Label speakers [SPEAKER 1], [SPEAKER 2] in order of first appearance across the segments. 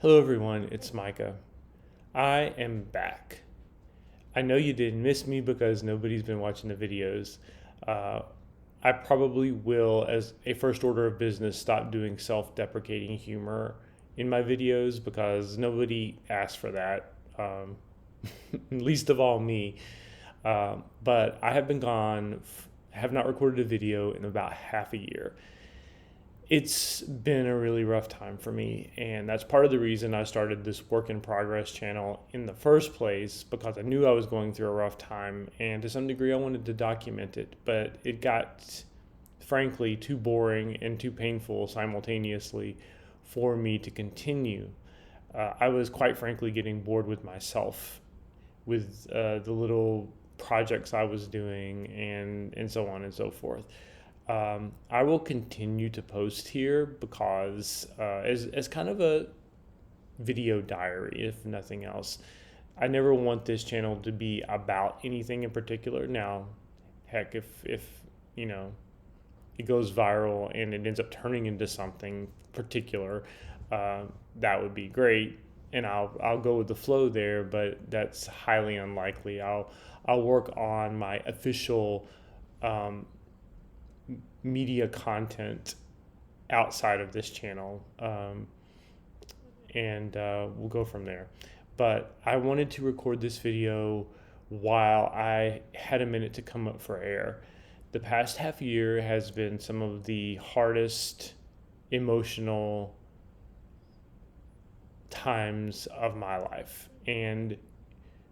[SPEAKER 1] Hello everyone, it's Micah. I am back. I know you didn't miss me because nobody's been watching the videos. Uh, I probably will, as a first order of business, stop doing self-deprecating humor in my videos because nobody asked for that, least of all me. But I have been gone, have not recorded a video in about half a year. It's been a really rough time for me, and that's part of the reason I started this work in progress channel in the first place, because I knew I was going through a rough time, and to some degree I wanted to document it, but it got frankly too boring and too painful simultaneously for me to continue. I was quite frankly getting bored with myself, with the little projects I was doing, and so on and so forth. I will continue to post here because as kind of a video diary, if nothing else. I never want this channel to be about anything in particular. Now, heck, if you know it goes viral and it ends up turning into something particular, uh, that would be great, and I'll go with the flow there. But that's highly unlikely. I'll work on my official um, media content outside of this channel, and we'll go from there. But I wanted to record this video while I had a minute to come up for air. The past half year has been some of the hardest emotional times of my life, and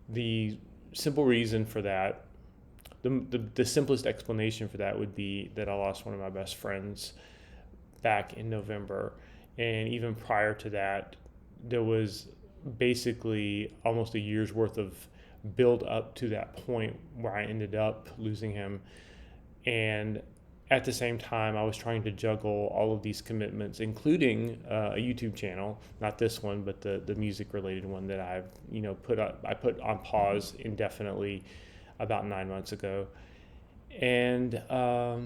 [SPEAKER 1] the simple reason for that, the simplest explanation for that would be that I lost one of my best friends back in November. And even prior to that, there was basically almost a year's worth of build up to that point where I ended up losing him. And at the same time, I was trying to juggle all of these commitments, including a YouTube channel, not this one, but the music related one that I've I put on pause indefinitely about 9 months ago. And I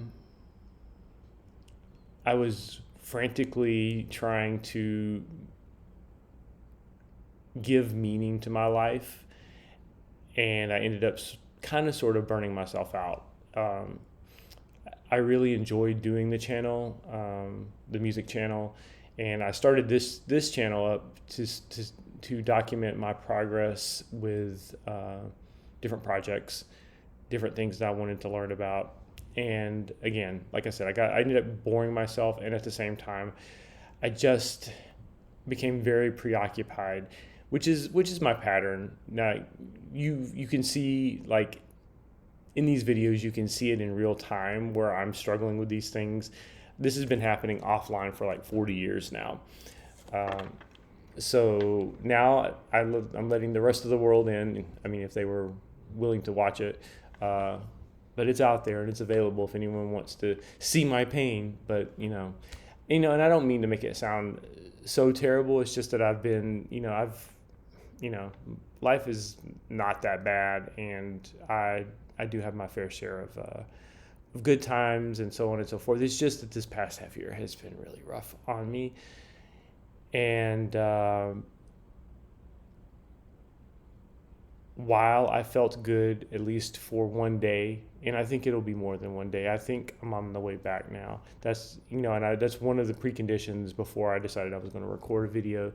[SPEAKER 1] was frantically trying to give meaning to my life, and I ended up kind of sort of burning myself out. I really enjoyed doing the channel, the music channel, and I started this channel up to document my progress with different projects, different things that I wanted to learn about. And again, like I said, I ended up boring myself, and at the same time, I just became very preoccupied, which is my pattern. Now, you can see, like, in these videos, you can see it in real time where I'm struggling with these things. This has been happening offline for like 40 years now. So now I'm letting the rest of the world in. I mean, if they were willing to watch it, but it's out there and it's available if anyone wants to see my pain. But and I don't mean to make it sound so terrible. It's just that life is not that bad, and I do have my fair share of good times and so on and so forth. It's just that this past half year has been really rough on me, and while I felt good at least for one day, and I think it'll be more than one day. I think I'm on the way back now. That's that's one of the preconditions before I decided I was going to record a video,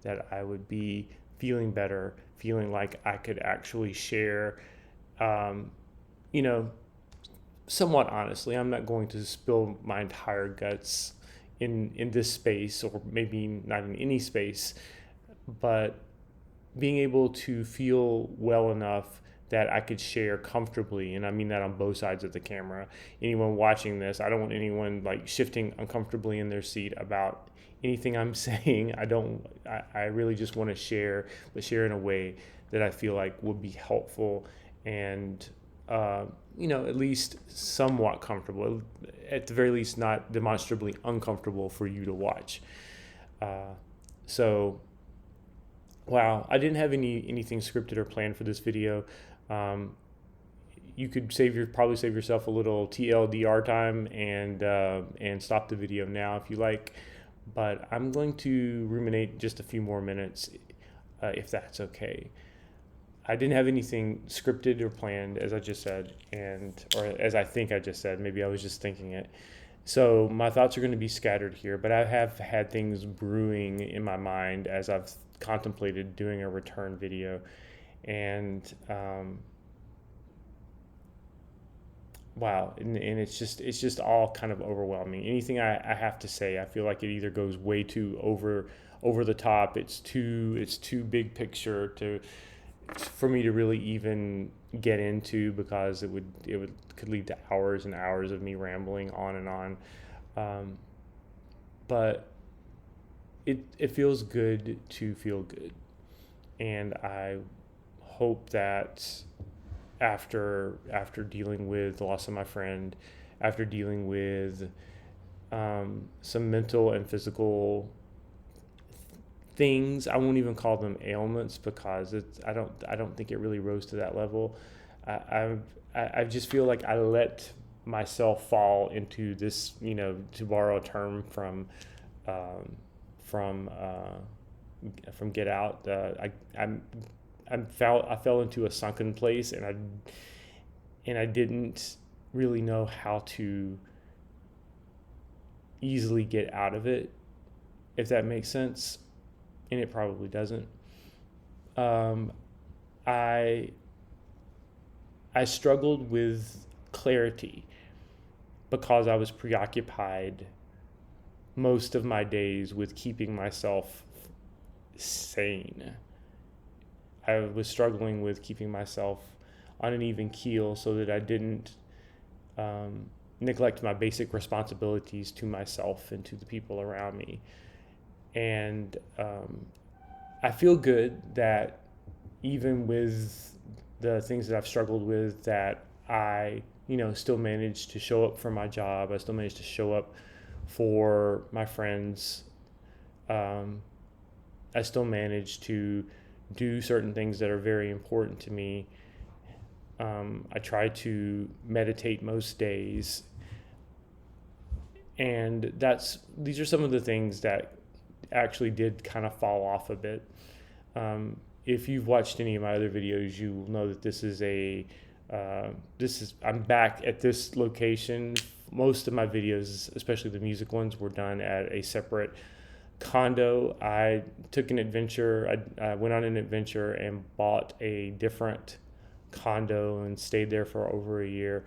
[SPEAKER 1] that I would be feeling better, feeling like I could actually share, um, somewhat honestly. I'm not going to spill my entire guts in this space, or maybe not in any space, but being able to feel well enough that I could share comfortably. And I mean that on both sides of the camera. Anyone watching this, I don't want anyone like shifting uncomfortably in their seat about anything I'm saying. I really just want to share, but share in a way that I feel like would be helpful and, at least somewhat comfortable, at the very least not demonstrably uncomfortable for you to watch. So wow, I didn't have anything scripted or planned for this video. You could probably save yourself a little TLDR time and stop the video now if you like. but I'm going to ruminate just a few more minutes, if that's okay. I didn't have anything scripted or planned, as I just said, or as I think I just said. Maybe I was just thinking it. So my thoughts are going to be scattered here, but I have had things brewing in my mind as I've contemplated doing a return video, and wow, and it's just all kind of overwhelming. Anything I have to say, I feel like it either goes way too over the top. It's too big picture for me to really even get into, because it could lead to hours and hours of me rambling on and on. But it feels good to feel good, and I hope that after dealing with the loss of my friend, after dealing with some mental and physical things. I won't even call them ailments, because I don't think it really rose to that level. I just feel like I let myself fall into this, to borrow a term um, from Get Out. I fell into a sunken place, and I didn't really know how to easily get out of it, if that makes sense, and it probably doesn't. Um, I I struggled with clarity because I was preoccupied most of my days with keeping myself sane. I was struggling with keeping myself on an even keel so that I didn't neglect my basic responsibilities to myself and to the people around me. And I feel good that even with the things that I've struggled with, that I, still managed to show up for my job. I still managed to show up for my friends. I still managed to do certain things that are very important to me. I try to meditate most days, and these are some of the things that actually did kind of fall off a bit. If you've watched any of my other videos, you will know that I'm back at this location. Most of my videos, especially the music ones, were done at a separate condo. I took an adventure. I went on an adventure and bought a different condo and stayed there for over a year.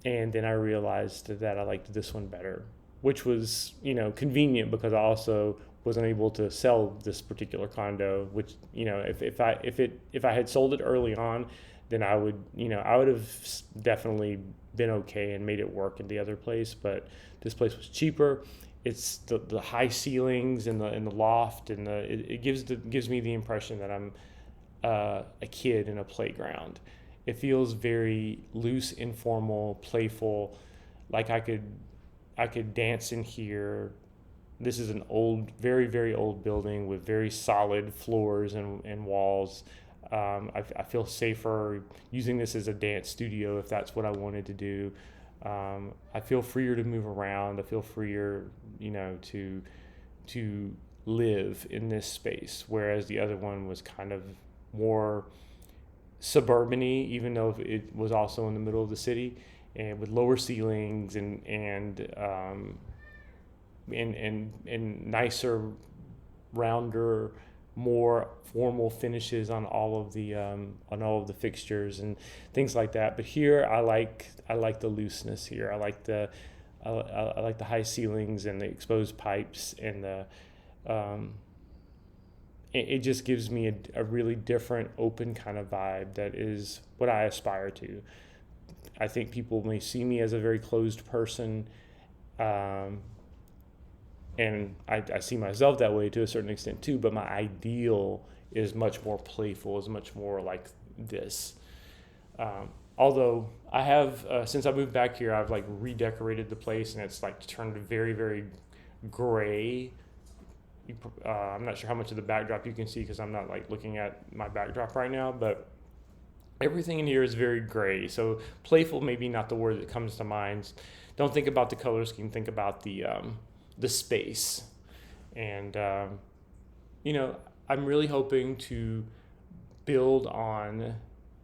[SPEAKER 1] And then I realized that I liked this one better, which was, convenient, because I also wasn't able to sell this particular condo, which, if I had sold it early on, then I would have definitely been okay and made it work in the other place. But this place was cheaper. It's the high ceilings and the loft, and it gives me the impression that I'm a kid in a playground. It feels very loose, informal, playful, like I could dance in here. This is an old, very, very old building with very solid floors and walls. I feel safer using this as a dance studio if that's what I wanted to do. I feel freer to move around. I feel freer, to live in this space, whereas the other one was kind of more suburban-y, even though it was also in the middle of the city, and with lower ceilings and nicer, rounder, more formal finishes on all of the fixtures and things like that. But here, I like the looseness here. I like the high ceilings and the exposed pipes, and it just gives me a really different, open kind of vibe that is what I aspire to. I think people may see me as a very closed person, and I see myself that way to a certain extent too, but my ideal is much more playful, is much more like this. Although I have, since I moved back here, I've like redecorated the place, and it's like turned very, very gray. I'm not sure how much of the backdrop you can see, because I'm not like looking at my backdrop right now, but everything in here is very gray. So playful, maybe not the word that comes to mind. Don't think about the color scheme. Think about the space. And, I'm really hoping to build on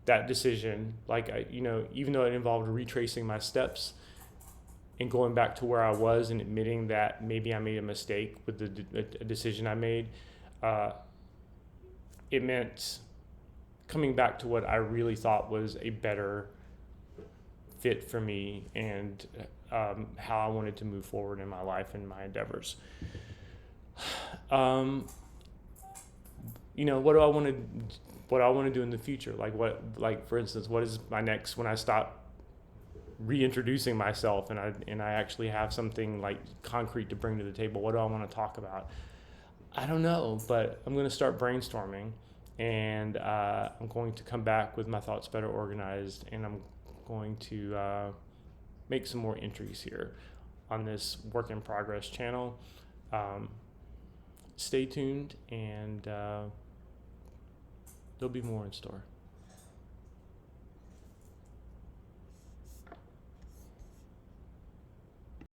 [SPEAKER 1] that decision. Like, even though it involved retracing my steps and going back to where I was and admitting that maybe I made a mistake with a decision I made, it meant coming back to what I really thought was a better fit for me and how I wanted to move forward in my life and my endeavors. What do I want to do in the future? Like for instance, what is my next, when I stop reintroducing myself and I actually have something like concrete to bring to the table? What do I want to talk about? I don't know, but I'm going to start brainstorming, and I'm going to come back with my thoughts better organized, and I'm going to make some more entries here on this work in progress channel. Stay tuned, and there'll be more in store.